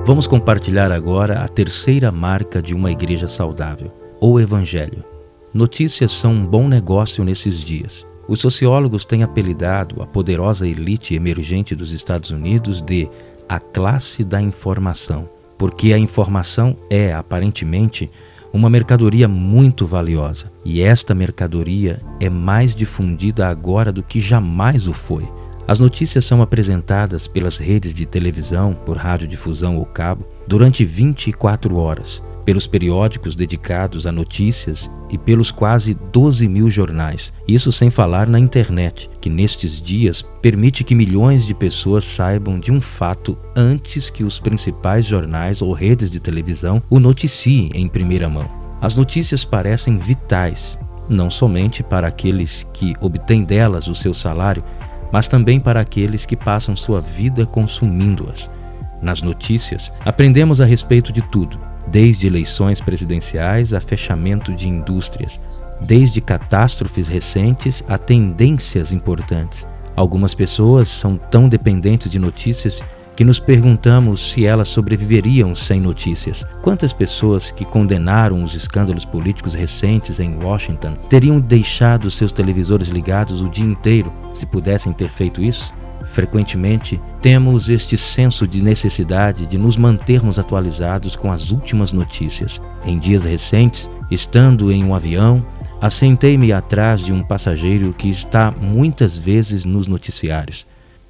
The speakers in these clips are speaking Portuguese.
Vamos compartilhar agora a terceira marca de uma igreja saudável, o Evangelho. Notícias são um bom negócio nesses dias. Os sociólogos têm apelidado a poderosa elite emergente dos Estados Unidos de a classe da informação, porque a informação é, aparentemente, uma mercadoria muito valiosa. E esta mercadoria é mais difundida agora do que jamais o foi. As notícias são apresentadas pelas redes de televisão, por radiodifusão ou cabo, durante 24 horas, pelos periódicos dedicados a notícias e pelos quase 12 mil jornais. Isso sem falar na internet, que nestes dias permite que milhões de pessoas saibam de um fato antes que os principais jornais ou redes de televisão o noticiem em primeira mão. As notícias parecem vitais, não somente para aqueles que obtêm delas o seu salário, mas também para aqueles que passam sua vida consumindo-as. Nas notícias, aprendemos a respeito de tudo, desde eleições presidenciais a fechamento de indústrias, desde catástrofes recentes a tendências importantes. Algumas pessoas são tão dependentes de notícias que nos perguntamos se elas sobreviveriam sem notícias. Quantas pessoas que condenaram os escândalos políticos recentes em Washington teriam deixado seus televisores ligados o dia inteiro se pudessem ter feito isso? Frequentemente, temos este senso de necessidade de nos mantermos atualizados com as últimas notícias. Em dias recentes, estando em um avião, assentei-me atrás de um passageiro que está muitas vezes nos noticiários.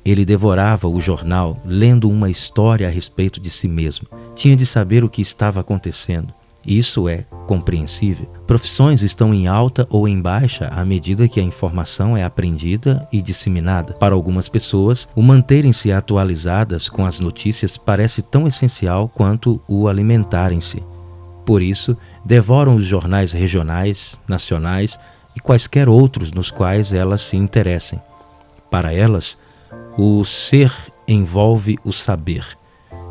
Ele devorava o jornal, lendo uma história a respeito de si mesmo. Tinha de saber o que estava acontecendo. Isso é compreensível. Profissões estão em alta ou em baixa à medida que a informação é aprendida e disseminada. Para algumas pessoas, o manterem-se atualizadas com as notícias parece tão essencial quanto o alimentarem-se. Por isso, devoram os jornais regionais, nacionais e quaisquer outros nos quais elas se interessem. Para elas, o ser envolve o saber.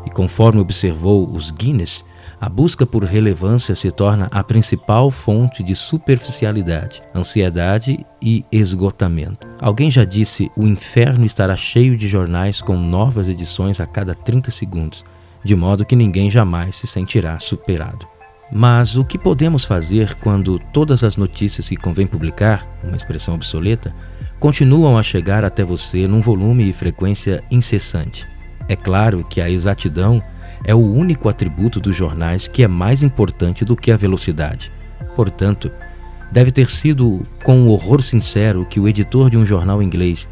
E conforme observou os Guinness, a busca por relevância se torna a principal fonte de superficialidade, ansiedade e esgotamento. Alguém já disse: o inferno estará cheio de jornais com novas edições a cada 30 segundos, de modo que ninguém jamais se sentirá superado. Mas o que podemos fazer quando todas as notícias que convém publicar, uma expressão obsoleta, continuam a chegar até você num volume e frequência incessante? É claro que a exatidão é o único atributo dos jornais que é mais importante do que a velocidade. Portanto, deve ter sido com um horror sincero que o editor de um jornal inglês,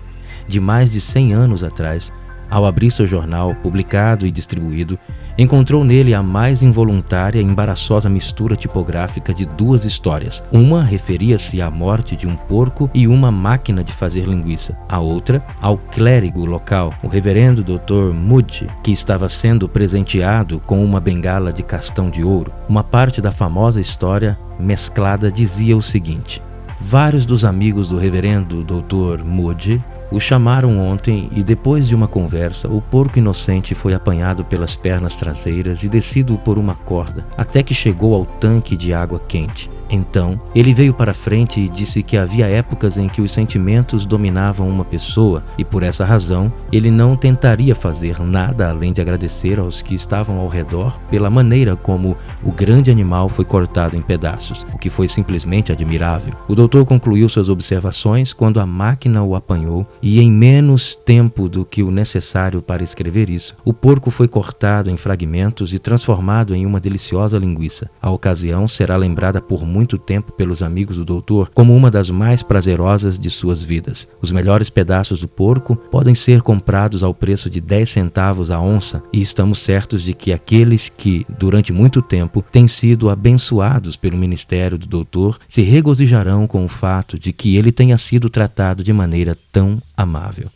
de mais de 100 anos atrás, ao abrir seu jornal, publicado e distribuído, encontrou nele a mais involuntária e embaraçosa mistura tipográfica de duas histórias. Uma referia-se à morte de um porco e uma máquina de fazer linguiça. A outra, ao clérigo local, o reverendo Dr. Mudge, que estava sendo presenteado com uma bengala de castão de ouro. Uma parte da famosa história mesclada dizia o seguinte: vários dos amigos do reverendo Dr. Mudge o chamaram ontem e, depois de uma conversa, o porco inocente foi apanhado pelas pernas traseiras e descido por uma corda, até que chegou ao tanque de água quente. Então, ele veio para frente e disse que havia épocas em que os sentimentos dominavam uma pessoa e, por essa razão, ele não tentaria fazer nada além de agradecer aos que estavam ao redor pela maneira como o grande animal foi cortado em pedaços, o que foi simplesmente admirável. O doutor concluiu suas observações quando a máquina o apanhou e, em menos tempo do que o necessário para escrever isso, o porco foi cortado em fragmentos e transformado em uma deliciosa linguiça. A ocasião será lembrada por muito tempo pelos amigos do doutor como uma das mais prazerosas de suas vidas. Os melhores pedaços do porco podem ser comprados ao preço de 10 centavos a onça, e estamos certos de que aqueles que, durante muito tempo, têm sido abençoados pelo ministério do doutor se regozijarão com o fato de que ele tenha sido tratado de maneira tão amável.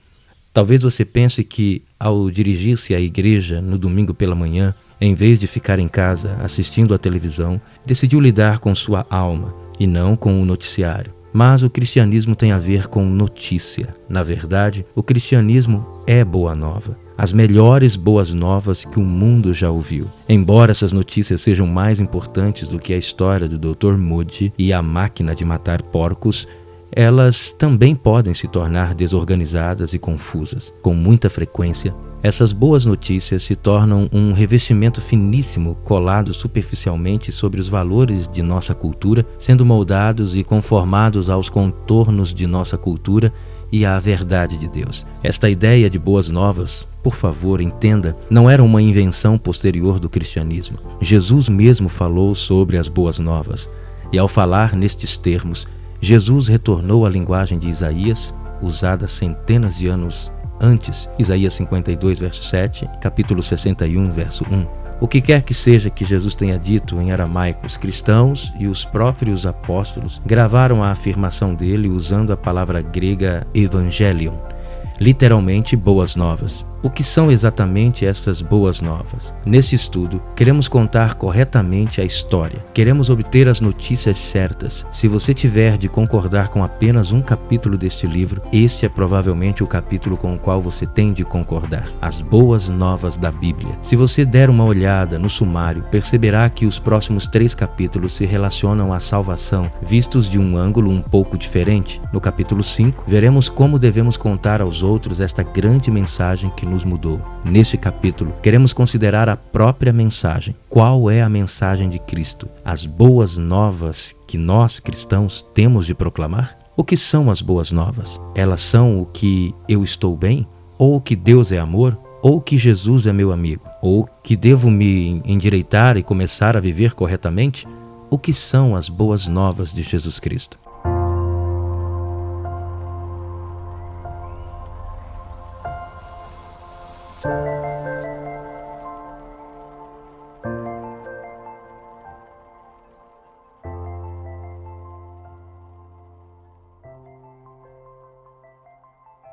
Talvez você pense que, ao dirigir-se à igreja no domingo pela manhã, em vez de ficar em casa assistindo à televisão, decidiu lidar com sua alma e não com o noticiário. Mas o cristianismo tem a ver com notícia. Na verdade, o cristianismo é boa nova. As melhores boas novas que o mundo já ouviu. Embora essas notícias sejam mais importantes do que a história do Dr. Mudge e a máquina de matar porcos, elas também podem se tornar desorganizadas e confusas. Com muita frequência, essas boas notícias se tornam um revestimento finíssimo colado superficialmente sobre os valores de nossa cultura, sendo moldados e conformados aos contornos de nossa cultura e à verdade de Deus. Esta ideia de boas novas, por favor, entenda, não era uma invenção posterior do cristianismo. Jesus mesmo falou sobre as boas novas. E ao falar nestes termos, Jesus retornou à linguagem de Isaías, usada centenas de anos antes, Isaías 52, verso 7, capítulo 61, verso 1. O que quer que seja que Jesus tenha dito em aramaico, os cristãos e os próprios apóstolos gravaram a afirmação dele usando a palavra grega evangelion, literalmente boas novas. O que são exatamente essas boas novas? Neste estudo, queremos contar corretamente a história. Queremos obter as notícias certas. Se você tiver de concordar com apenas um capítulo deste livro, este é provavelmente o capítulo com o qual você tem de concordar. As boas novas da Bíblia. Se você der uma olhada no sumário, perceberá que os próximos 3 capítulos se relacionam à salvação, vistos de um ângulo um pouco diferente. No capítulo 5, veremos como devemos contar aos outros esta grande mensagem que nos mudou. Neste capítulo, queremos considerar a própria mensagem. Qual é a mensagem de Cristo? As boas novas que nós, cristãos, temos de proclamar? O que são as boas novas? Elas são o que eu estou bem? Ou que Deus é amor? Ou que Jesus é meu amigo? Ou que devo me endireitar e começar a viver corretamente? O que são as boas novas de Jesus Cristo?